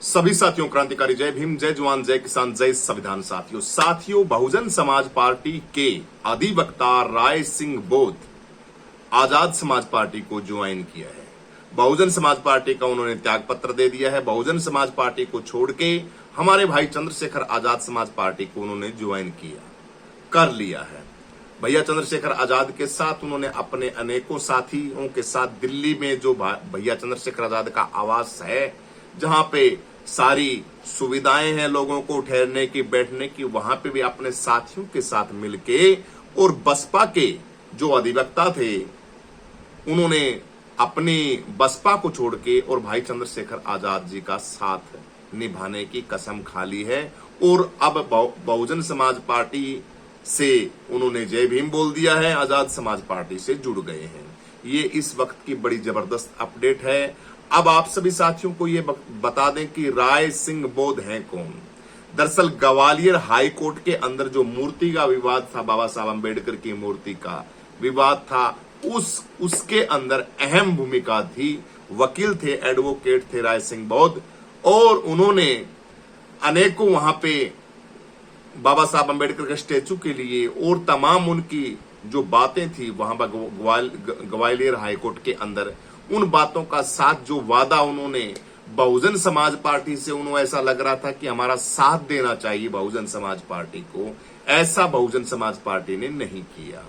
सभी साथियों, क्रांतिकारी जय भीम, जय जवान, जय किसान, जय संविधान। साथियों, बहुजन समाज पार्टी के अधिवक्ता राय सिंह बोध आजाद समाज पार्टी को ज्वाइन किया है। बहुजन समाज पार्टी का उन्होंने त्याग पत्र दे दिया है। बहुजन समाज पार्टी को छोड़ के हमारे भाई चंद्रशेखर आजाद समाज पार्टी को उन्होंने ज्वाइन कर लिया है। भैया चंद्रशेखर आजाद के साथ उन्होंने अपने अनेकों साथियों के साथ दिल्ली में जो भैया चंद्रशेखर आजाद का आवास है, जहां पे सारी सुविधाएं हैं लोगों को ठहरने की, बैठने की, वहां पे भी अपने साथियों के साथ मिलके और बसपा के जो अधिवक्ता थे उन्होंने अपनी बसपा को छोड़ के और भाई चंद्रशेखर आजाद जी का साथ निभाने की कसम खा ली है। और अब बहुजन समाज पार्टी से उन्होंने जय भीम बोल दिया है, आजाद समाज पार्टी से जुड़ गए हैं। ये इस वक्त की बड़ी जबरदस्त अपडेट है। अब आप सभी साथियों को ये बता दें कि राय सिंह बोध हैं कौन। दरअसल ग्वालियर हाई कोर्ट के अंदर जो मूर्ति का विवाद था, बाबा साहब अम्बेडकर की मूर्ति का विवाद था, उसके अंदर अहम भूमिका थी। वकील थे, एडवोकेट थे राय सिंह बोध, और उन्होंने अनेकों वहां पे बाबा साहब अम्बेडकर के स्टेचू के लिए और तमाम उनकी जो बातें थी वहां ग्वालियर हाईकोर्ट के अंदर, उन बातों का साथ जो वादा उन्होंने बहुजन समाज पार्टी से, उन्हें ऐसा लग रहा था कि हमारा साथ देना चाहिए बहुजन समाज पार्टी को, ऐसा बहुजन समाज पार्टी ने नहीं किया।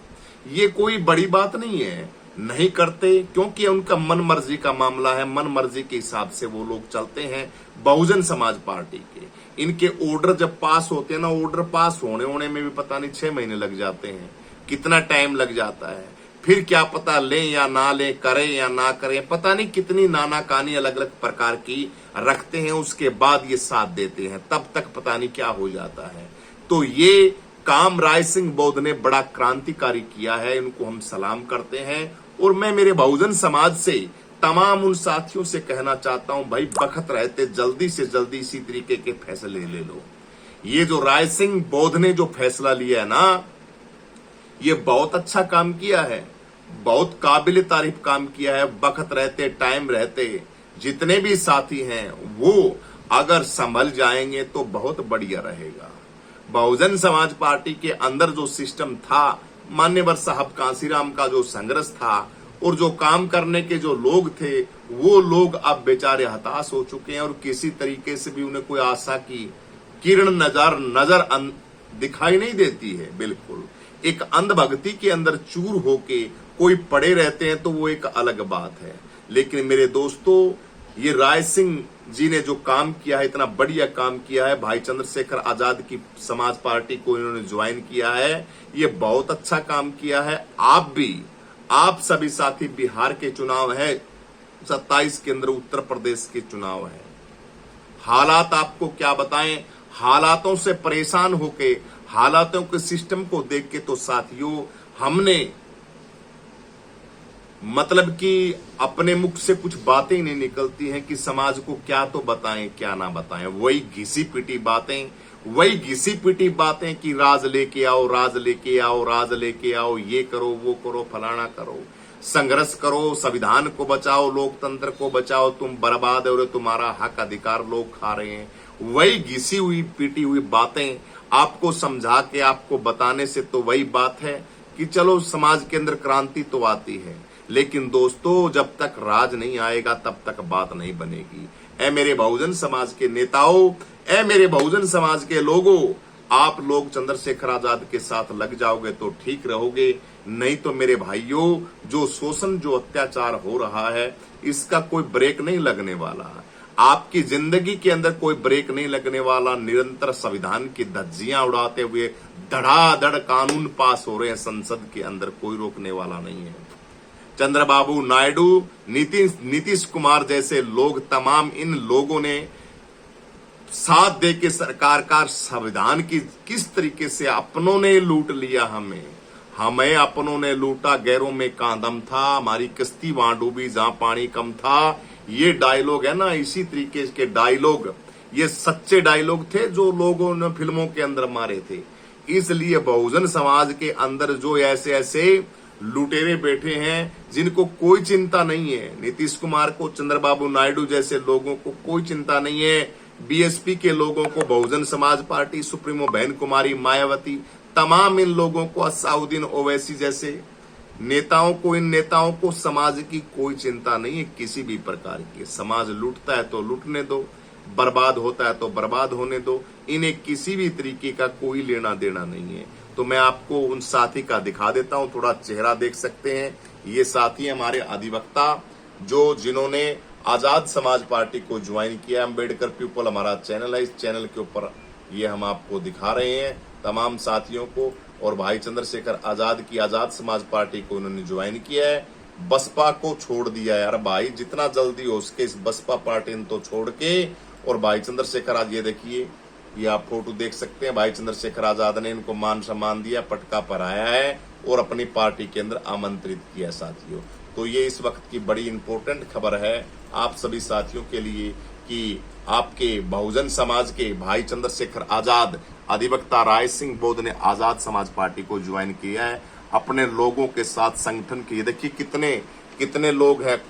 ये कोई बड़ी बात नहीं है, नहीं करते क्योंकि उनका मन मर्जी का मामला है। मन मर्जी के हिसाब से वो लोग चलते हैं बहुजन समाज पार्टी के। इनके ऑर्डर जब पास होते हैं ना, ऑर्डर पास होने में भी पता नहीं 6 महीने लग जाते हैं, कितना टाइम लग जाता है। फिर क्या पता लें या ना लें, करें या ना करें, पता नहीं कितनी नाना कहानी अलग अलग प्रकार की रखते हैं। उसके बाद ये साथ देते हैं, तब तक पता नहीं क्या हो जाता है। तो ये काम राय सिंह बोध ने बड़ा क्रांतिकारी किया है, इनको हम सलाम करते हैं। और मैं मेरे बहुजन समाज से तमाम उन साथियों से कहना चाहता हूं, भाई बखत रहते जल्दी से जल्दी इसी तरीके के फैसले ले लो। ये जो राय सिंह बोध ने जो फैसला लिया है ना, ये बहुत अच्छा काम किया है, बहुत काबिल तारीफ काम किया है। बखत रहते, टाइम रहते जितने भी साथी हैं वो अगर संभल जाएंगे तो बहुत बढ़िया रहेगा। बहुजन समाज पार्टी के अंदर जो सिस्टम था, मान्यवर साहब कांसीराम का जो संघर्ष था और जो काम करने के जो लोग थे, वो लोग अब बेचारे हताश हो चुके हैं और किसी तरीके से भी उन्हें कोई आशा की किरण नजर दिखाई नहीं देती है। बिल्कुल एक अंधभक्ति के अंदर चूर होके कोई पड़े रहते हैं तो वो एक अलग बात है। लेकिन मेरे दोस्तों, ये राय सिंह जी ने जो काम किया है, इतना बढ़िया काम किया है, भाई चंद्रशेखर आजाद की समाज पार्टी को इन्होंने ज्वाइन किया है, ये बहुत अच्छा काम किया है। आप सभी साथी, बिहार के चुनाव है, 27 के अंदर उत्तर प्रदेश के चुनाव है। हालात आपको क्या बताएं, हालातों से परेशान होके, हालातों के सिस्टम को देख के तो साथियों हमने मतलब कि अपने मुख से कुछ बातें ही नहीं निकलती हैं कि समाज को क्या तो बताएं क्या ना बताएं। वही घिसी पिटी बातें कि राज लेके आओ, राज लेके आओ, राज लेके आओ, ये करो, वो करो, फलाना करो, संघर्ष करो, संविधान को बचाओ, लोकतंत्र को बचाओ, तुम बर्बाद हो रहे, तुम्हारा हक अधिकार लोग खा रहे हैं। वही घिसी हुई पीटी हुई बातें आपको समझा के आपको बताने से तो वही बात है कि चलो समाज के अंदर क्रांति तो आती है, लेकिन दोस्तों जब तक राज नहीं आएगा तब तक बात नहीं बनेगी। ऐ मेरे बहुजन समाज के नेताओं, ऐ मेरे बहुजन समाज के लोगों, आप लोग चंद्रशेखर आजाद के साथ लग जाओगे तो ठीक रहोगे, नहीं तो मेरे भाइयों जो शोषण, जो अत्याचार हो रहा है, इसका कोई ब्रेक नहीं लगने वाला। आपकी जिंदगी के अंदर कोई ब्रेक नहीं लगने वाला। निरंतर संविधान की धज्जियां उड़ाते हुए धड़ाधड़ कानून पास हो रहे हैं संसद के अंदर, कोई रोकने वाला नहीं है। चंद्रबाबू नायडू, नीतीश कुमार जैसे लोग, तमाम इन लोगों ने साथ दे के सरकार का संविधान की किस तरीके से अपनों ने लूट लिया। हमें अपनों ने लूटा, गैरों में कहां दम था, हमारी किश्ती वहां डूबी जहां पानी कम था। ये डायलॉग है ना, इसी तरीके के डायलॉग, ये सच्चे डायलॉग थे जो लोगों ने फिल्मों के अंदर मारे थे। इसलिए बहुजन समाज के अंदर जो ऐसे लुटेरे बैठे हैं जिनको कोई चिंता नहीं है, नीतीश कुमार को, चंद्रबाबू नायडू जैसे लोगों को कोई चिंता नहीं है बीएसपी के लोगों को बहुजन समाज पार्टी सुप्रीमो बहन कुमारी मायावती, तमाम इन लोगों को, असाउद्दीन ओवैसी जैसे नेताओं को, इन नेताओं को समाज की कोई चिंता नहीं है किसी भी प्रकार की। समाज लूटता है तो लूटने दो, बर्बाद होता है तो बर्बाद होने दो, इन्हें किसी भी तरीके का कोई लेना देना नहीं है। तो मैं आपको उन साथी का दिखा देता हूं, थोड़ा चेहरा देख सकते हैं। ये साथी हमारे अधिवक्ता जो जिन्होंने आजाद समाज पार्टी को ज्वाइन किया। अम्बेडकर पीपल हमारा चैनल है, इस चैनल के ऊपर ये हम आपको दिखा रहे हैं तमाम साथियों को। और भाई चंद्रशेखर आजाद की आजाद समाज पार्टी को उन्होंने ज्वाइन किया है, बसपा को छोड़ दिया है। यार भाई जितना जल्दी हो सके इस बसपा पार्टी तो छोड़ के, और भाई चंद्रशेखर आज ये देखिए, ये आप फोटो देख सकते हैं, भाई चंद्रशेखर आजाद ने इनको मान सम्मान दिया, पटका पहनाया है और अपनी पार्टी के अंदर आमंत्रित किया साथियों। तो ये इस वक्त की बड़ी इंपॉर्टेंट खबर है आप सभी साथियों के लिए कि आपके बहुजन समाज के भाई चंद्रशेखर आजाद, अधिवक्ता राय सिंह बोध ने आजाद समाज पार्टी को ज्वाइन किया है अपने लोगों के साथ। संगठन के देखिए कितने कितने लोग हैं,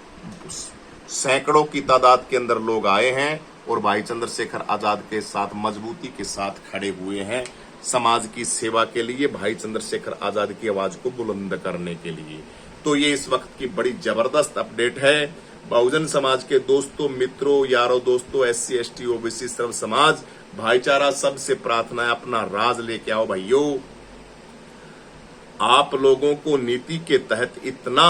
सैकड़ों की तादाद के अंदर लोग आए हैं और भाई चंद्रशेखर आजाद के साथ मजबूती के साथ खड़े हुए हैं समाज की सेवा के लिए, भाई चंद्रशेखर आजाद की आवाज को बुलंद करने के लिए। तो ये इस वक्त की बड़ी जबरदस्त अपडेट है बहुजन समाज के दोस्तों, मित्रों, यारों, दोस्तों, SC ST OBC सर्व समाज भाईचारा, सबसे प्रार्थना है अपना राज लेके आओ भाइयों। आप लोगों को नीति के तहत इतना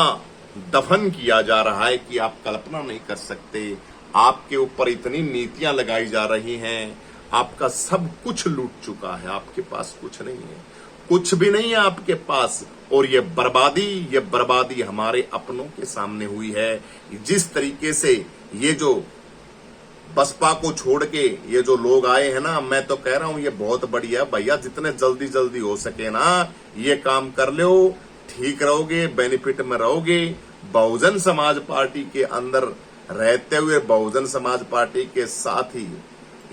दफन किया जा रहा है कि आप कल्पना नहीं कर सकते। आपके ऊपर इतनी नीतियां लगाई जा रही हैं, आपका सब कुछ लूट चुका है, आपके पास कुछ नहीं है, कुछ भी नहीं है आपके पास। और ये बर्बादी हमारे अपनों के सामने हुई है। जिस तरीके से ये जो बसपा को छोड़ के ये जो लोग आए हैं ना, मैं तो कह रहा हूं ये बहुत बढ़िया भैया, जितने जल्दी हो सके ना ये काम कर लो, ठीक रहोगे, बेनिफिट में रहोगे। बहुजन समाज पार्टी के अंदर रहते हुए बहुजन समाज पार्टी के साथ ही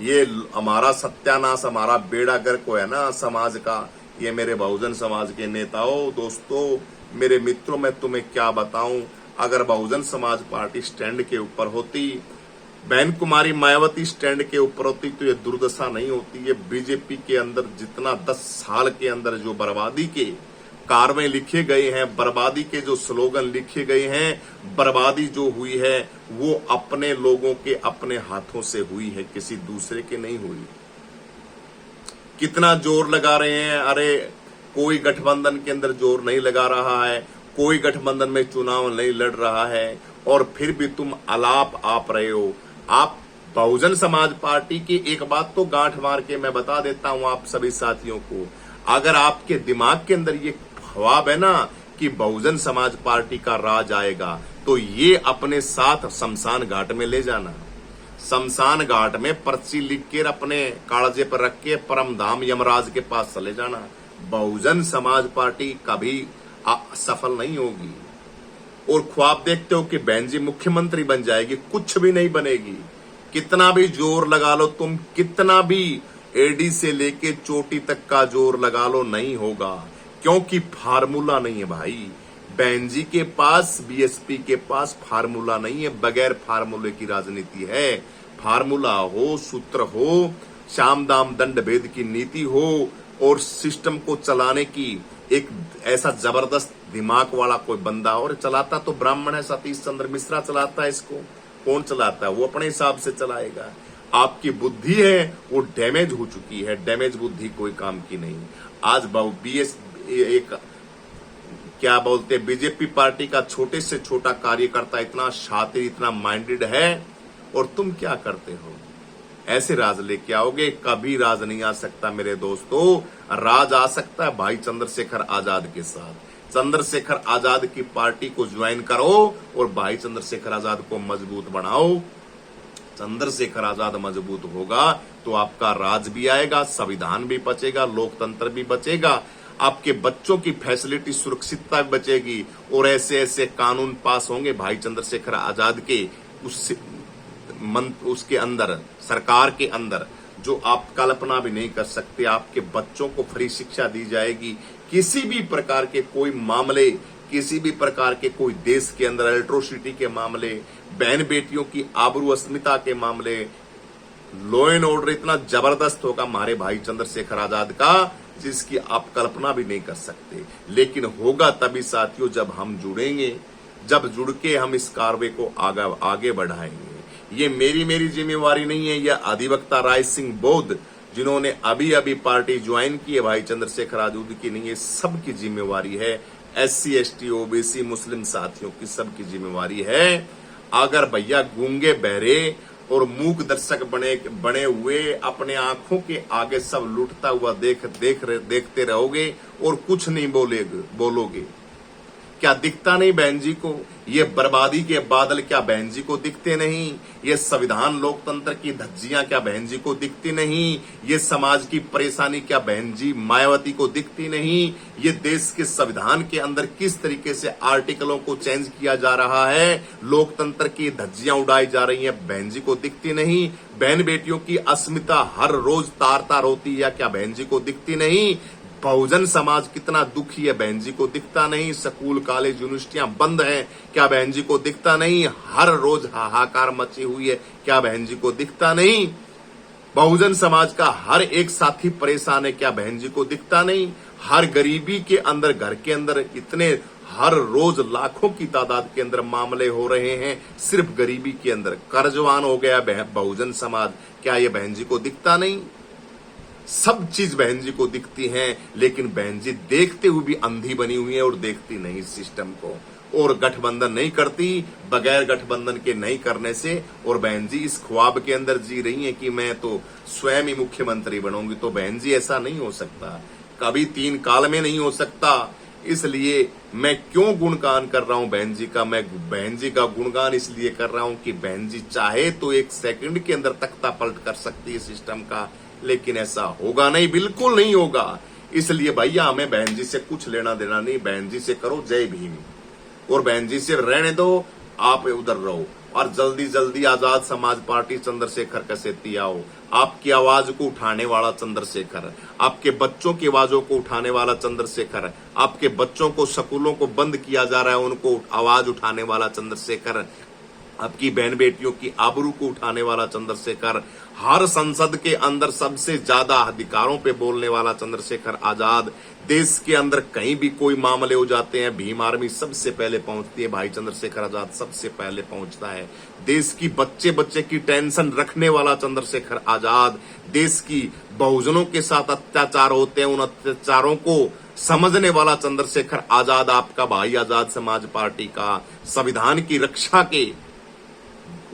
ये हमारा सत्यानाश, हमारा बेड़ा गर्क है ना समाज का। ये मेरे बहुजन समाज के नेताओं, दोस्तों, मेरे मित्रों, मैं तुम्हें क्या बताऊं, अगर बहुजन समाज पार्टी स्टैंड के ऊपर होती, बहन कुमारी मायावती स्टैंड के ऊपर होती, तो ये दुर्दशा नहीं होती। ये बीजेपी के अंदर जितना 10 साल के अंदर जो बर्बादी के कारवे लिखे गए हैं, बर्बादी के जो स्लोगन लिखे गए हैं, बर्बादी जो हुई है वो अपने लोगों के अपने हाथों से हुई है, किसी दूसरे के नहीं हुई। कितना जोर लगा रहे हैं, अरे कोई गठबंधन के अंदर जोर नहीं लगा रहा है, कोई गठबंधन में चुनाव नहीं लड़ रहा है, और फिर भी तुम आलाप आप रहे हो। आप बहुजन समाज पार्टी की एक बात तो गांठ मार के मैं बता देता हूं आप सभी साथियों को, अगर आपके दिमाग के अंदर ये ख्वाब है ना कि बहुजन समाज पार्टी का राज आएगा, तो ये अपने साथ शमशान घाट में ले जाना। शमशान घाट में पर्ची लिख के अपने कागजे पर रख के परम धाम यमराज के पास चले जाना। बहुजन समाज पार्टी कभी सफल नहीं होगी। और ख्वाब देखते हो कि बहन जी मुख्यमंत्री बन जाएगी, कुछ भी नहीं बनेगी। कितना भी जोर लगा लो तुम, कितना भी एडी से लेके चोटी तक का जोर लगा लो, नहीं होगा, क्योंकि फार्मूला नहीं है भाई। बहन जी के पास, बीएसपी के पास फार्मूला नहीं है, बगैर फार्मूले की राजनीति है। फार्मूला हो, सूत्र हो, शाम दाम दंड भेद की नीति हो, और सिस्टम को चलाने की एक ऐसा जबरदस्त दिमाग वाला कोई बंदा, और चलाता तो ब्राह्मण है, सतीश चंद्र मिश्रा चलाता है इसको। कौन चलाता है? वो अपने हिसाब से चलाएगा। आपकी बुद्धि है वो डैमेज हो चुकी है, डैमेज बुद्धि कोई काम की नहीं। आज एक क्या बोलते, बीजेपी पार्टी का छोटे से छोटा कार्यकर्ता इतना शातिर, इतना माइंडेड है, और तुम क्या करते हो? ऐसे राज लेके आओगे? कभी राज नहीं आ सकता मेरे दोस्तों। राज आ सकता है भाई चंद्रशेखर आजाद के साथ। चंद्रशेखर आजाद की पार्टी को ज्वाइन करो और भाई चंद्रशेखर आजाद को मजबूत बनाओ। चंद्रशेखर आजाद मजबूत होगा तो आपका राज भी आएगा, संविधान भी बचेगा, लोकतंत्र भी बचेगा, आपके बच्चों की फैसिलिटी, सुरक्षितता बचेगी, और ऐसे ऐसे कानून पास होंगे भाई चंद्रशेखर आजाद के उसके अंदर, सरकार के अंदर, जो आप कल्पना भी नहीं कर सकते। आपके बच्चों को फ्री शिक्षा दी जाएगी। किसी भी प्रकार के कोई मामले, किसी भी प्रकार के कोई देश के अंदर एट्रोसिटी के मामले, बहन बेटियों की आबरू अस्मिता के मामले, लॉ एंड ऑर्डर इतना जबरदस्त होगा हमारे भाई चंद्रशेखर आजाद का, जिसकी आप कल्पना भी नहीं कर सकते। लेकिन होगा तभी साथियों जब हम जुड़ेंगे, जब जुड़ के हम इस कार्रवाई को आगे बढ़ाएंगे। ये मेरी जिम्मेवारी नहीं है, यह अधिवक्ता राय सिंह बोध जिन्होंने अभी अभी पार्टी ज्वाइन की है भाई चंद्रशेखर आजाद की नहीं, ये सबकी जिम्मेवारी है। SC ST OBC मुस्लिम साथियों की सबकी जिम्मेवारी है। अगर भैया गूंगे बहरे और मूक दर्शक बने हुए अपने आंखों के आगे सब लूटता हुआ देखते रहोगे और कुछ नहीं बोलोगे, क्या दिखता नहीं बहन जी को? ये बर्बादी के बादल क्या बहन जी को दिखते नहीं? ये संविधान लोकतंत्र की धज्जियां क्या बहन जी को दिखती नहीं? ये समाज की परेशानी क्या बहन जी मायावती को दिखती नहीं? ये देश के संविधान के अंदर किस तरीके से आर्टिकलों को चेंज किया जा रहा है, लोकतंत्र की धज्जियां उड़ाई जा रही हैं, बहन जी को दिखती नहीं? बहन बेटियों की अस्मिता हर रोज तार तार होती है, क्या बहन जी को दिखती नहीं? बहुजन समाज कितना दुखी है, बहन जी को दिखता नहीं? स्कूल कॉलेज यूनिवर्सिटियां बंद हैं, क्या बहन जी को दिखता नहीं? हर रोज हाहाकार मची हुई है, क्या बहन जी को दिखता नहीं? बहुजन समाज का हर एक साथी परेशान है, क्या बहन जी को दिखता नहीं? हर गरीबी के अंदर, घर के अंदर इतने हर रोज लाखों की तादाद के अंदर मामले हो रहे हैं, सिर्फ गरीबी के अंदर कर्जवान हो गया बहुजन समाज, क्या ये बहन जी को दिखता नहीं? सब चीज बहन जी को दिखती हैं, लेकिन बहन जी देखते हुए भी अंधी बनी हुई है और देखती नहीं सिस्टम को, और गठबंधन नहीं करती, बगैर गठबंधन के नहीं करने से। और बहन जी इस ख्वाब के अंदर जी रही है कि मैं तो स्वयं ही मुख्यमंत्री बनूंगी, तो बहन जी ऐसा नहीं हो सकता, कभी 3 काल में नहीं हो सकता। इसलिए मैं क्यों गुणगान कर रहा हूं बहन जी का? मैं बहन जी का गुणगान इसलिए कर रहा हूं कि बहन जी चाहे तो 1 सेकंड के अंदर तख्ता पलट कर सकती है सिस्टम का, लेकिन ऐसा होगा नहीं, बिल्कुल नहीं होगा। इसलिए भैया हमें बहन जी से कुछ लेना देना नहीं, बहन जी से करो जय भीम, और बहन जी से रहने दो, आप उधर रहो, और जल्दी जल्दी आजाद समाज पार्टी चंद्रशेखर कसेती आओ। आपकी आवाज को उठाने वाला चंद्रशेखर, आपके बच्चों की आवाजों को उठाने वाला चंद्रशेखर, आपके बच्चों को स्कूलों को बंद किया जा रहा है उनको आवाज उठाने वाला चंद्रशेखर, आपकी बहन बेटियों की आबरू को उठाने वाला चंद्रशेखर, हर संसद के अंदर सबसे ज्यादा अधिकारों पे बोलने वाला चंद्रशेखर आजाद, देश के अंदर कहीं भी कोई मामले हो जाते हैं भीम आर्मी सबसे पहले पहुंचती है, भाई चंद्रशेखर आजाद सबसे पहले पहुंचता है। देश की बच्चे की टेंशन रखने वाला चंद्रशेखर आजाद, देश की बहुजनों के साथ अत्याचार होते हैं उन अत्याचारों को समझने वाला चंद्रशेखर आजाद, आपका भाई आजाद समाज पार्टी का संविधान की रक्षा के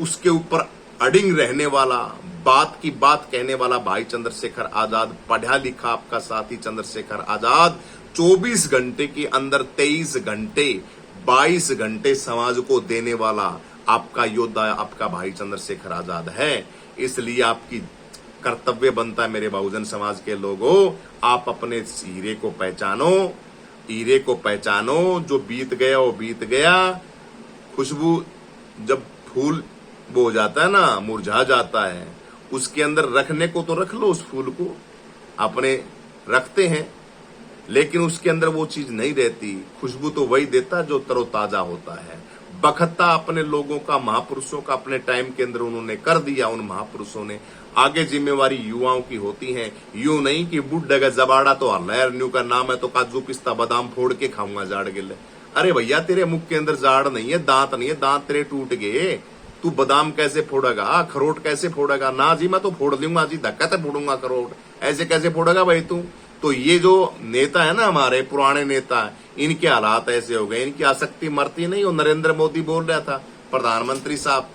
उसके ऊपर अडिंग रहने वाला, बात की बात कहने वाला भाई चंद्रशेखर आजाद, पढ़ा लिखा आपका साथी चंद्रशेखर आजाद, 24 घंटे के अंदर 23 घंटे 22 घंटे समाज को देने वाला आपका योद्धा आपका भाई चंद्रशेखर आजाद है। इसलिए आपकी कर्तव्य बनता है मेरे बहुजन समाज के लोगों, आप अपने हीरे को पहचानो, जो बीत गया वो बीत गया। खुशबू जब फूल वो हो जाता है ना, मुरझा जाता है, उसके अंदर रखने को तो रख लो, उस फूल को अपने रखते हैं, लेकिन उसके अंदर वो चीज नहीं रहती। खुशबू तो वही देता जो तरोताजा होता है। बखता अपने लोगों का, महापुरुषों का अपने टाइम के अंदर उन्होंने कर दिया, उन महापुरुषों ने। आगे जिम्मेवारी युवाओं की होती है, यूं नहीं कि बुढ़ का जबाड़ा तो लहर न्यू का नाम है तो काजू पिस्ता बादाम फोड़ के खाऊंगा जाड़ गिले। अरे भैया तेरे मुख के अंदर जाड़ नहीं है, दांत नहीं है, दांत तेरे टूट गए, तू बादाम कैसे फोड़ेगा, अखरोट कैसे फोड़ेगा? ना जी मैं तो फोड़ लूंगा जी, धक्का से फोड़ूंगा अखरोट, ऐसे कैसे फोड़ेगा भाई तू? तो ये जो नेता है ना हमारे पुराने नेता, इनके हालात ऐसे हो गए, इनकी आसक्ति मरती नहीं। और नरेंद्र मोदी बोल रहा था प्रधानमंत्री साहब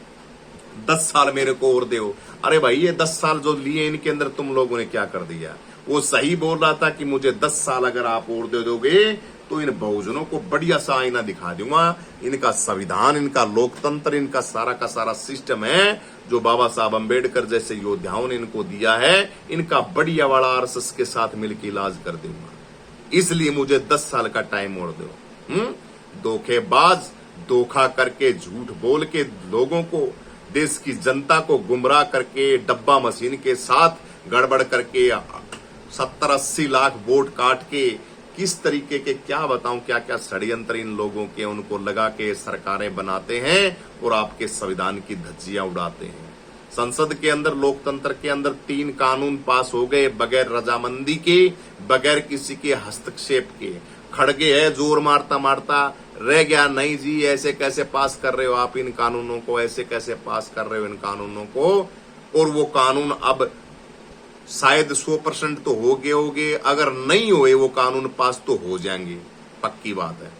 10 साल मेरे को और दो। अरे भाई ये 10 साल जो लिए इनके अंदर तुम लोगों ने क्या कर दिया? वो सही बोल रहा था कि मुझे 10 साल अगर आप और दे दोगे तो इन बहुजनों को बढ़िया सा आईना दिखा दूंगा। इनका संविधान, इनका लोकतंत्र, इनका सारा का सारा सिस्टम है जो बाबा साहब अम्बेडकर जैसे योद्धाओं ने इनको दिया है, इनका बढ़िया वाला आरएसएस के साथ मिलकर इलाज कर दूंगा। इसलिए मुझे 10 साल का टाइम और दो। धोखेबाज, धोखा करके, झूठ बोल के लोगों को, देश की जनता को गुमराह करके, डब्बा मशीन के साथ गड़बड़ करके 70-80 लाख वोट काट के, किस तरीके के क्या बताऊं क्या क्या षड्यंत्र इन लोगों के उनको लगा के सरकारें बनाते हैं और आपके संविधान की धज्जियां उड़ाते हैं। संसद के अंदर, लोकतंत्र के अंदर 3 कानून पास हो गए बगैर रजामंदी के, बगैर किसी के हस्तक्षेप के। खड़गे है जोर मारता मारता रह गया, नहीं जी ऐसे कैसे पास कर रहे हो आप इन कानूनों को, ऐसे कैसे पास कर रहे हो इन कानूनों को। और वो कानून अब शायद 100% तो हो गए होंगे, अगर नहीं हुए वो कानून पास तो हो जाएंगे, पक्की बात है।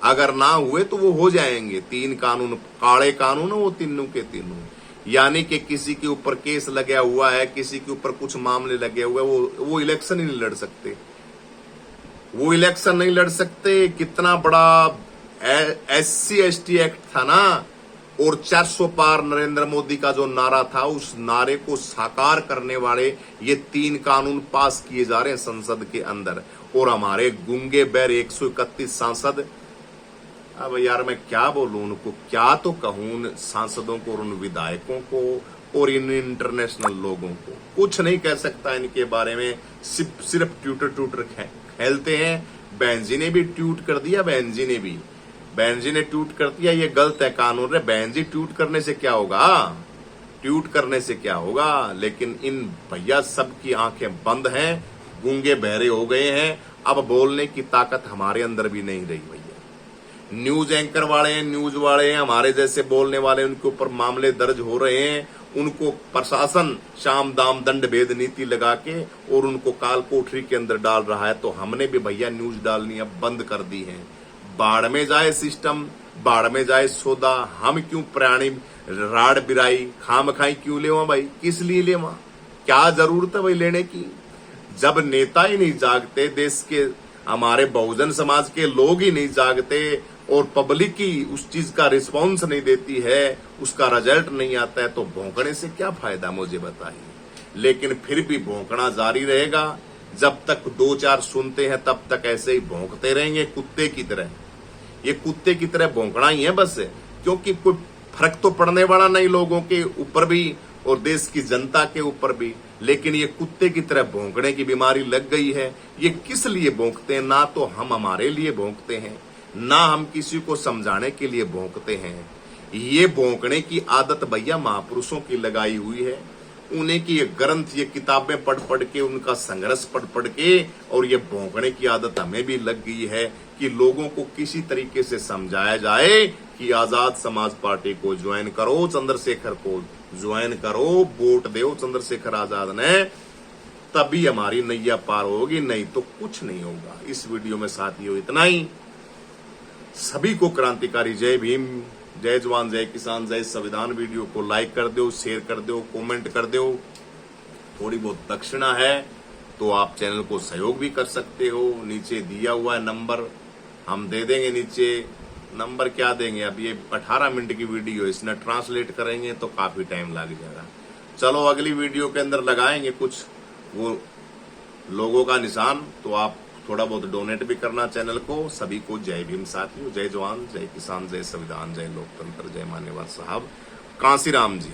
अगर ना हुए तो वो हो जाएंगे। 3 कानून काले कानून है वो तीनों के तीनों, यानी कि किसी के ऊपर केस लगा हुआ है, किसी के ऊपर कुछ मामले लगे हुए, वो इलेक्शन ही नहीं लड़ सकते, वो इलेक्शन नहीं लड़ सकते। कितना बड़ा SC ST एक्ट था ना, और 400 पार नरेंद्र मोदी का जो नारा था, उस नारे को साकार करने वाले ये 3 कानून पास किए जा रहे हैं संसद के अंदर। और हमारे गूंगे बैर 131 सांसद, अब यार मैं क्या बोलूं उनको, क्या तो कहूं उन सांसदों को और उन विधायकों को और इन इंटरनेशनल लोगों को, कुछ नहीं कह सकता इनके बारे में। सिर्फ ट्विटर खेलते हैं। बहन जी ने भी ट्वीट कर दिया, बहन जी ने ट्वीट कर दिया, ये गलत है कानून रे। बहन जी ट्वीट करने से क्या होगा, ट्वीट करने से क्या होगा। लेकिन इन भैया सबकी आंखें बंद हैं, गूंगे बहरे हो गए हैं। अब बोलने की ताकत हमारे अंदर भी नहीं रही भैया। न्यूज एंकर वाले हैं, न्यूज वाले हैं, हमारे जैसे बोलने वाले, उनके ऊपर मामले दर्ज हो रहे हैं। उनको प्रशासन शाम दाम दंड भेद नीति लगा के और उनको काल कोठरी के अंदर डाल रहा है। तो हमने भी भैया न्यूज डालनी अब बंद कर दी है। बाढ़ में जाए सिस्टम, बाढ़ में जाए सौदा, हम क्यों प्राणी राड बिराई खाम खाई क्यों लेवा भाई, किस लिए लेवा, क्या जरूरत है भाई लेने की। जब नेता ही नहीं जागते, देश के हमारे बहुजन समाज के लोग ही नहीं जागते और पब्लिक ही उस चीज का रिस्पॉन्स नहीं देती है, उसका रिजल्ट नहीं आता है, तो भौंकने से क्या फायदा मुझे बताइए। लेकिन फिर भी भौंकना जारी रहेगा। जब तक 2-4 सुनते हैं तब तक ऐसे ही भौंकते रहेंगे कुत्ते की तरह। ये कुत्ते की तरह भौंकना ही है बस, क्योंकि कोई फर्क तो पड़ने वाला नहीं लोगों के ऊपर भी और देश की जनता के ऊपर भी। लेकिन ये कुत्ते की तरह भौंकने की बीमारी लग गई है। ये किस लिए भौंकते हैं, ना तो हम हमारे लिए भौंकते हैं, ना हम किसी को समझाने के लिए भौंकते हैं। ये भौंकने की आदत भैया महापुरुषों की लगाई हुई है। उन्हें की ये ग्रंथ, ये किताबें पढ़ पढ़ के, उनका संघर्ष पढ़ पढ़ के, और ये भौंकने की आदत हमें भी लग गई है कि लोगों को किसी तरीके से समझाया जाए कि आजाद समाज पार्टी को ज्वाइन करो, चंद्रशेखर को ज्वाइन करो, वोट दो चंद्रशेखर आजाद ने, तभी हमारी नैया पार होगी, नहीं तो कुछ नहीं होगा। इस वीडियो में साथियों इतना ही। सभी को क्रांतिकारी जय भीम, जय जवान, जय किसान, जय संविधान। वीडियो को लाइक कर दो, शेयर कर दो, कमेंट कर दो। थोड़ी बहुत दक्षिणा है तो आप चैनल को सहयोग भी कर सकते हो। नीचे दिया हुआ है नंबर, हम दे देंगे। नीचे नंबर क्या देंगे, अब ये 18 मिनट की वीडियो, इसने ट्रांसलेट करेंगे तो काफी टाइम लग जाएगा। चलो अगली वीडियो के अंदर लगाएंगे कुछ वो लोगों का निशान, तो आप थोड़ा बहुत डोनेट भी करना चैनल को। सभी को जय भीम साथियों, जय जवान, जय किसान, जय संविधान, जय लोकतंत्र, जय मान्यवर साहब कांसीराम जी।